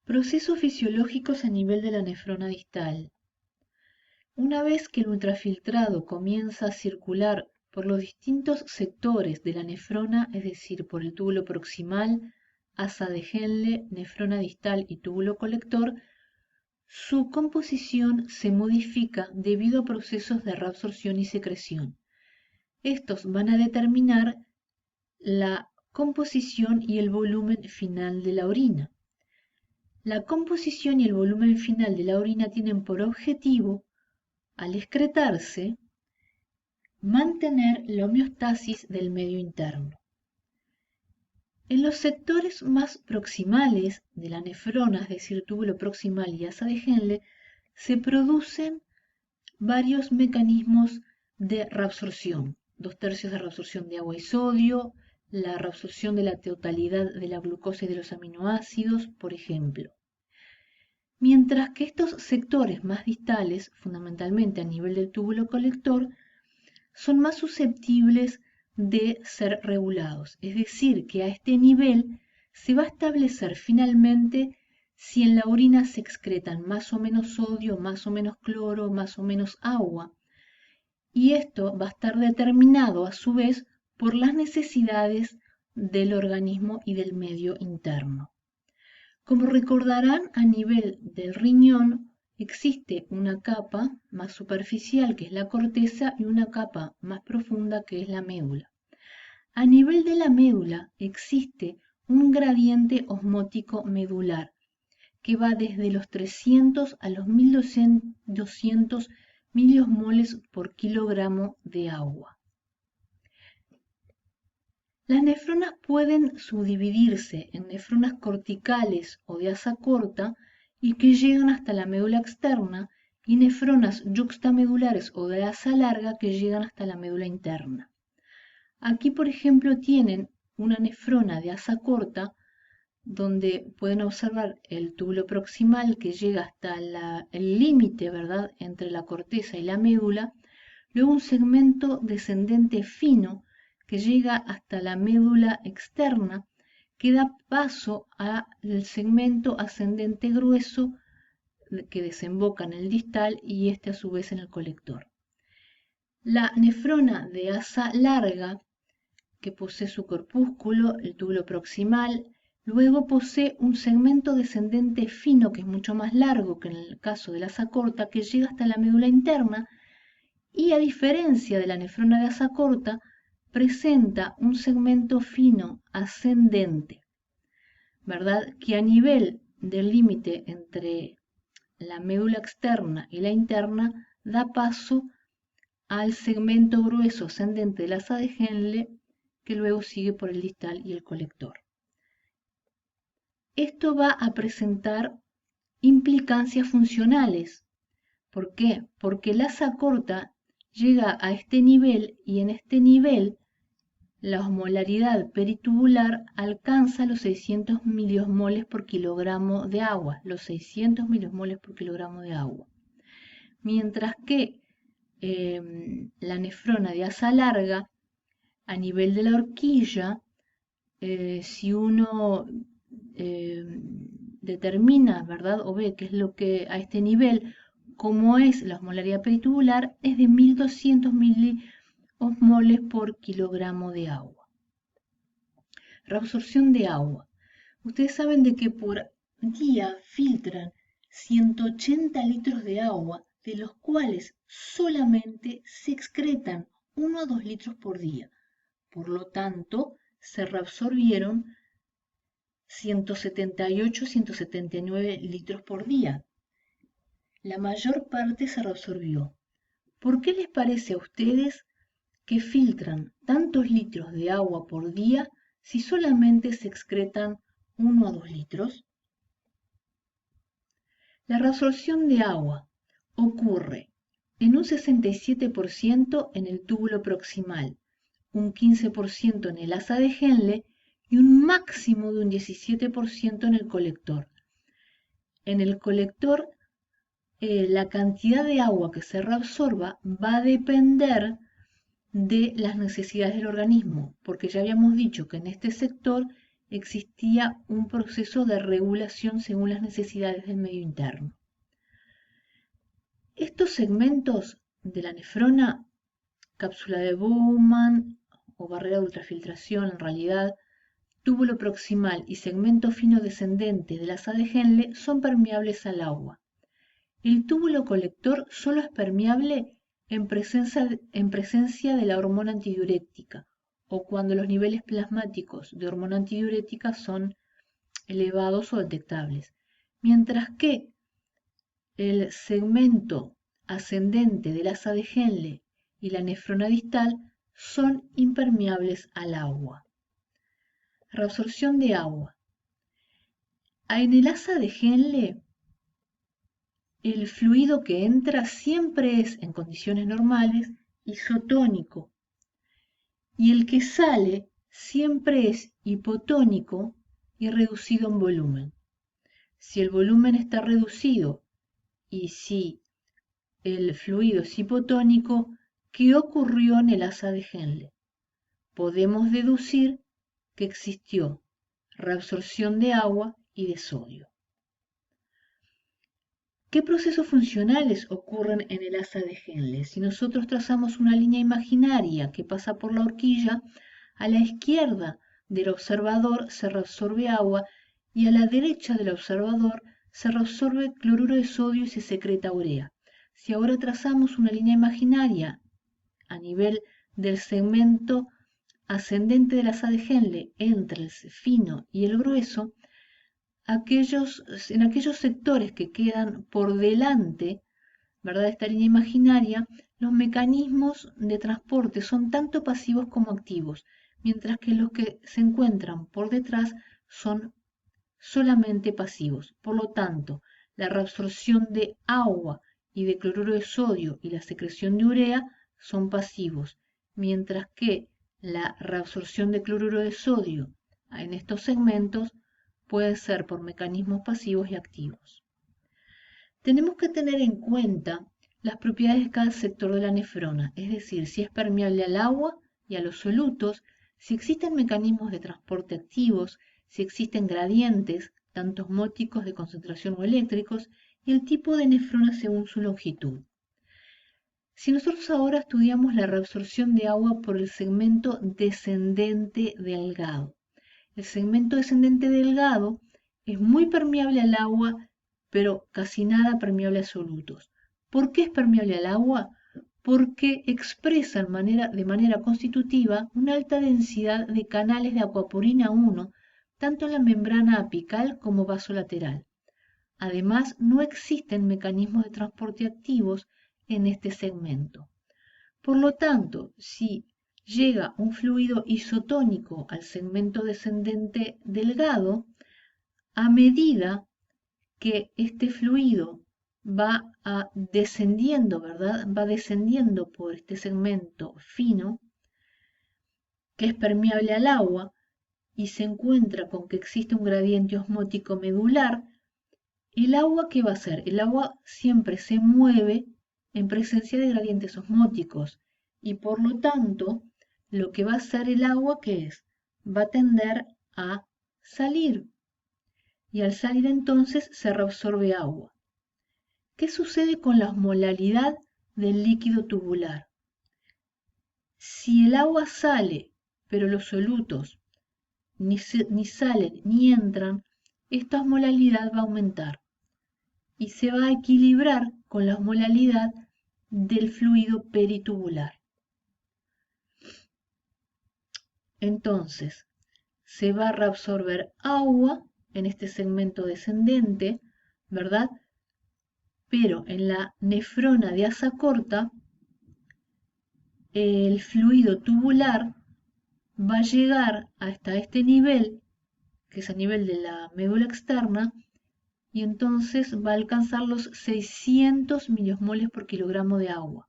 Procesos fisiológicos a nivel de la nefrona distal. Una vez que el ultrafiltrado comienza a circular por los distintos sectores de la nefrona, es decir, por el túbulo proximal, asa de Henle, nefrona distal y túbulo colector, su composición se modifica debido a procesos de reabsorción y secreción. Estos van a determinar la composición y el volumen final de la orina. La composición y el volumen final de la orina tienen por objetivo, al excretarse, mantener la homeostasis del medio interno. En los sectores más proximales de la nefrona, es decir, túbulo proximal y asa de Henle, se producen varios mecanismos de reabsorción. 2/3 de reabsorción de agua y sodio, la reabsorción de la totalidad de la glucosa y de los aminoácidos, por ejemplo. Mientras que estos sectores más distales, fundamentalmente a nivel del túbulo colector, son más susceptibles de ser regulados. Es decir, que a este nivel se va a establecer finalmente si en la orina se excretan más o menos sodio, más o menos cloro, más o menos agua. Y esto va a estar determinado a su vez por las necesidades del organismo y del medio interno. Como recordarán, a nivel del riñón existe una capa más superficial que es la corteza y una capa más profunda que es la médula. A nivel de la médula existe un gradiente osmótico medular que va desde los 300 a los 1200 miliosmoles por kilogramo de agua. Las nefronas pueden subdividirse en nefronas corticales o de asa corta y que llegan hasta la médula externa y nefronas yuxtamedulares o de asa larga que llegan hasta la médula interna. Aquí, por ejemplo, tienen una nefrona de asa corta donde pueden observar el túbulo proximal que llega hasta el límite, ¿verdad?, entre la corteza y la médula, luego un segmento descendente fino que llega hasta la médula externa, que da paso al segmento ascendente grueso que desemboca en el distal y este a su vez en el colector. La nefrona de asa larga, que posee su corpúsculo, el túbulo proximal, luego posee un segmento descendente fino que es mucho más largo que en el caso de la asa corta, que llega hasta la médula interna y a diferencia de la nefrona de asa corta, presenta un segmento fino ascendente, ¿verdad? Que a nivel del límite entre la médula externa y la interna da paso al segmento grueso ascendente de la asa de Henle que luego sigue por el distal y el colector. Esto va a presentar implicancias funcionales. ¿Por qué? Porque la asa corta llega a este nivel y en este nivel la osmolaridad peritubular alcanza los 600 miliosmoles por kilogramo de agua, los 600 miliosmoles por kilogramo de agua. Mientras que la nefrona de asa larga, a nivel de la horquilla, si uno determina, ¿verdad?, o ve qué es lo que a este nivel, como es la osmolaridad peritubular, es de 1200 miliosmoles por kilogramo de agua. Reabsorción de agua. Ustedes saben de que por día filtran 180 litros de agua, de los cuales solamente se excretan 1 a 2 litros por día. Por lo tanto, se reabsorbieron 178-179 litros por día. La mayor parte se reabsorbió. ¿Por qué les parece a ustedes que filtran tantos litros de agua por día si solamente se excretan 1 a 2 litros? La reabsorción de agua ocurre en un 67% en el túbulo proximal, un 15% en el asa de Henle y un máximo de un 17% en el colector. En el colector, la cantidad de agua que se reabsorba va a depender de las necesidades del organismo, porque ya habíamos dicho que en este sector existía un proceso de regulación según las necesidades del medio interno. Estos segmentos de la nefrona, cápsula de Bowman o barrera de ultrafiltración en realidad, túbulo proximal y segmento fino descendente de la asa de Henle son permeables al agua. El túbulo colector solo es permeable en presencia de la hormona antidiurética o cuando los niveles plasmáticos de hormona antidiurética son elevados o detectables, mientras que el segmento ascendente del asa de Henle y la nefrona distal son impermeables al agua. Reabsorción de agua. En el asa de Henle, el fluido que entra siempre es, en condiciones normales, isotónico, y el que sale siempre es hipotónico y reducido en volumen. Si el volumen está reducido y si el fluido es hipotónico, ¿qué ocurrió en el asa de Henle? Podemos deducir que existió reabsorción de agua y de sodio. ¿Qué procesos funcionales ocurren en el asa de Henle? Si nosotros trazamos una línea imaginaria que pasa por la horquilla, a la izquierda del observador se reabsorbe agua y a la derecha del observador se reabsorbe cloruro de sodio y se secreta urea. Si ahora trazamos una línea imaginaria a nivel del segmento ascendente de la asa de Henle entre el fino y el grueso, en aquellos sectores que quedan por delante, ¿verdad?, de esta línea imaginaria, los mecanismos de transporte son tanto pasivos como activos, mientras que los que se encuentran por detrás son solamente pasivos. Por lo tanto, la reabsorción de agua y de cloruro de sodio y la secreción de urea son pasivos, mientras que la reabsorción de cloruro de sodio en estos segmentos puede ser por mecanismos pasivos y activos. Tenemos que tener en cuenta las propiedades de cada sector de la nefrona, es decir, si es permeable al agua y a los solutos, si existen mecanismos de transporte activos, si existen gradientes, tanto osmóticos de concentración o eléctricos, y el tipo de nefrona según su longitud. Si nosotros ahora estudiamos la reabsorción de agua por el segmento descendente delgado. El segmento descendente delgado es muy permeable al agua, pero casi nada permeable a solutos. ¿Por qué es permeable al agua? Porque expresa de manera constitutiva una alta densidad de canales de acuaporina 1, tanto en la membrana apical como vasolateral. Además, no existen mecanismos de transporte activos en este segmento. Por lo tanto, si llega un fluido isotónico al segmento descendente delgado, a medida que este fluido va descendiendo, ¿verdad? Va descendiendo por este segmento fino, que es permeable al agua, y se encuentra con que existe un gradiente osmótico medular, el agua, ¿qué va a hacer? El agua siempre se mueve en presencia de gradientes osmóticos, y por lo tanto, lo que va a hacer el agua, ¿qué es? Va a tender a salir, y al salir entonces se reabsorbe agua. ¿Qué sucede con la osmolalidad del líquido tubular? Si el agua sale, pero los solutos ni salen ni entran, esta osmolalidad va a aumentar y se va a equilibrar con la osmolalidad del fluido peritubular. Entonces, se va a reabsorber agua en este segmento descendente, ¿verdad? Pero en la nefrona de asa corta, el fluido tubular va a llegar hasta este nivel, que es a nivel de la médula externa, y entonces va a alcanzar los 600 miliosmoles por kilogramo de agua,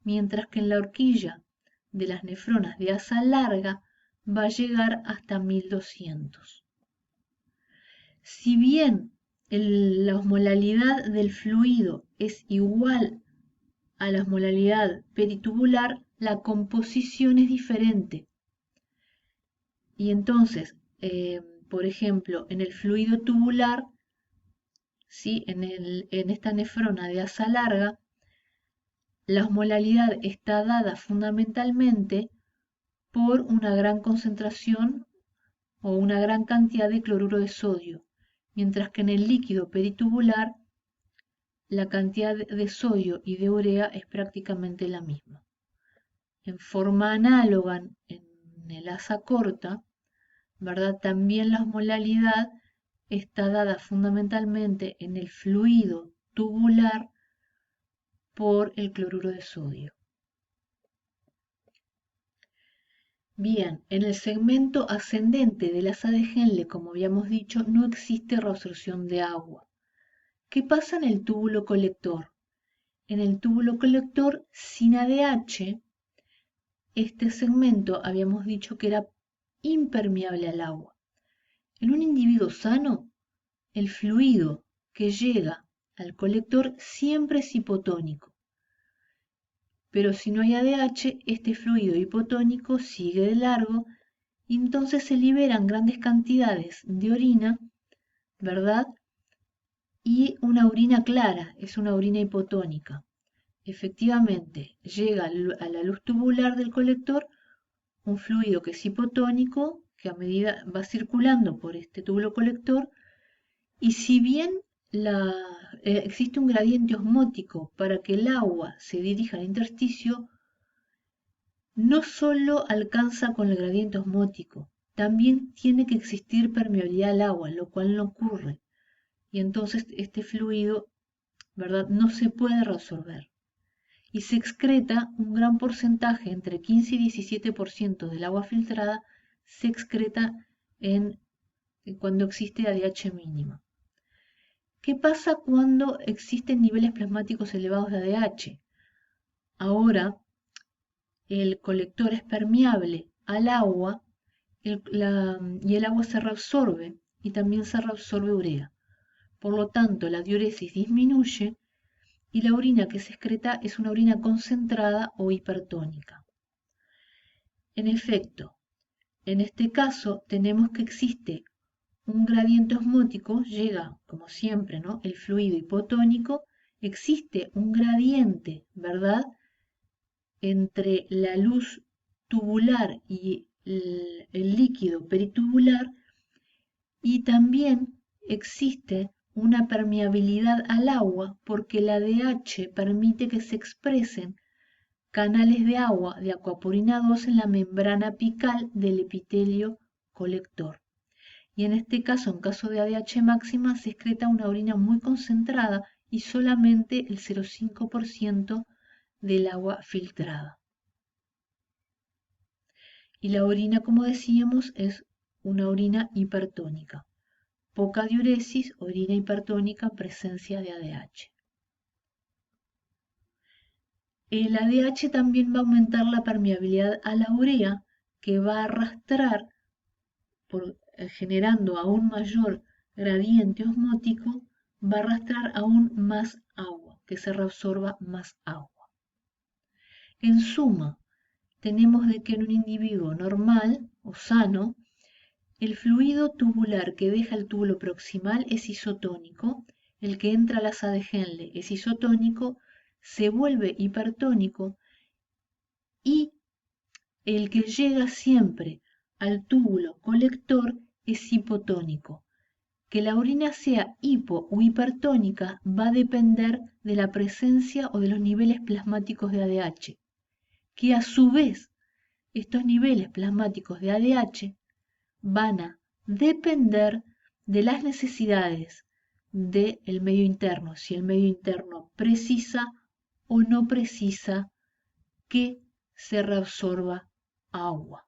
mientras que en la horquilla de las nefronas de asa larga va a llegar hasta 1200. Si bien la osmolalidad del fluido es igual a la osmolalidad peritubular, la composición es diferente. Y entonces, por ejemplo, en el fluido tubular, ¿sí? En esta nefrona de asa larga, la osmolalidad está dada fundamentalmente por una gran concentración o una gran cantidad de cloruro de sodio, mientras que en el líquido peritubular la cantidad de sodio y de urea es prácticamente la misma. En forma análoga en el asa corta, ¿verdad? También la osmolalidad está dada fundamentalmente en el fluido tubular por el cloruro de sodio. Bien, en el segmento ascendente del asa de Henle, como habíamos dicho, no existe reabsorción de agua. ¿Qué pasa en el túbulo colector? En el túbulo colector sin ADH, este segmento habíamos dicho que era impermeable al agua. En un individuo sano, el fluido que llega al colector siempre es hipotónico. Pero si no hay ADH, este fluido hipotónico sigue de largo y entonces se liberan grandes cantidades de orina, ¿verdad? Y una orina clara, es una orina hipotónica. Efectivamente, llega a la luz tubular del colector un fluido que es hipotónico, que a medida va circulando por este túbulo colector, y si bien existe un gradiente osmótico para que el agua se dirija al intersticio, no solo alcanza con el gradiente osmótico, también tiene que existir permeabilidad al agua, lo cual no ocurre. Y entonces este fluido, ¿verdad?, no se puede reabsorber. Y se excreta un gran porcentaje, entre 15 y 17% del agua filtrada, se excreta cuando existe ADH mínima. ¿Qué pasa cuando existen niveles plasmáticos elevados de ADH? Ahora el colector es permeable al agua y el agua se reabsorbe y también se reabsorbe urea. Por lo tanto, la diuresis disminuye y la orina que se excreta es una orina concentrada o hipertónica. En efecto, en este caso tenemos que existe un gradiente osmótico, llega como siempre, ¿no?, el fluido hipotónico, existe un gradiente, ¿verdad?, entre la luz tubular y el líquido peritubular, y también existe una permeabilidad al agua porque el ADH permite que se expresen canales de agua de acuaporina 2 en la membrana apical del epitelio colector. Y en este caso, en caso de ADH máxima, se excreta una orina muy concentrada y solamente el 0,5% del agua filtrada. Y la orina, como decíamos, es una orina hipertónica. Poca diuresis, orina hipertónica, presencia de ADH. El ADH también va a aumentar la permeabilidad a la urea, que va a arrastrar, generando aún mayor gradiente osmótico, va a arrastrar aún más agua, que se reabsorba más agua. En suma, tenemos de que en un individuo normal o sano, el fluido tubular que deja el túbulo proximal es isotónico, el que entra al asa de Henle es isotónico, se vuelve hipertónico, y el que llega siempre al túbulo colector es hipotónico. Que la orina sea hipo o hipertónica va a depender de la presencia o de los niveles plasmáticos de ADH, que a su vez estos niveles plasmáticos de ADH van a depender de las necesidades del medio interno, si el medio interno precisa o no precisa que se reabsorba agua.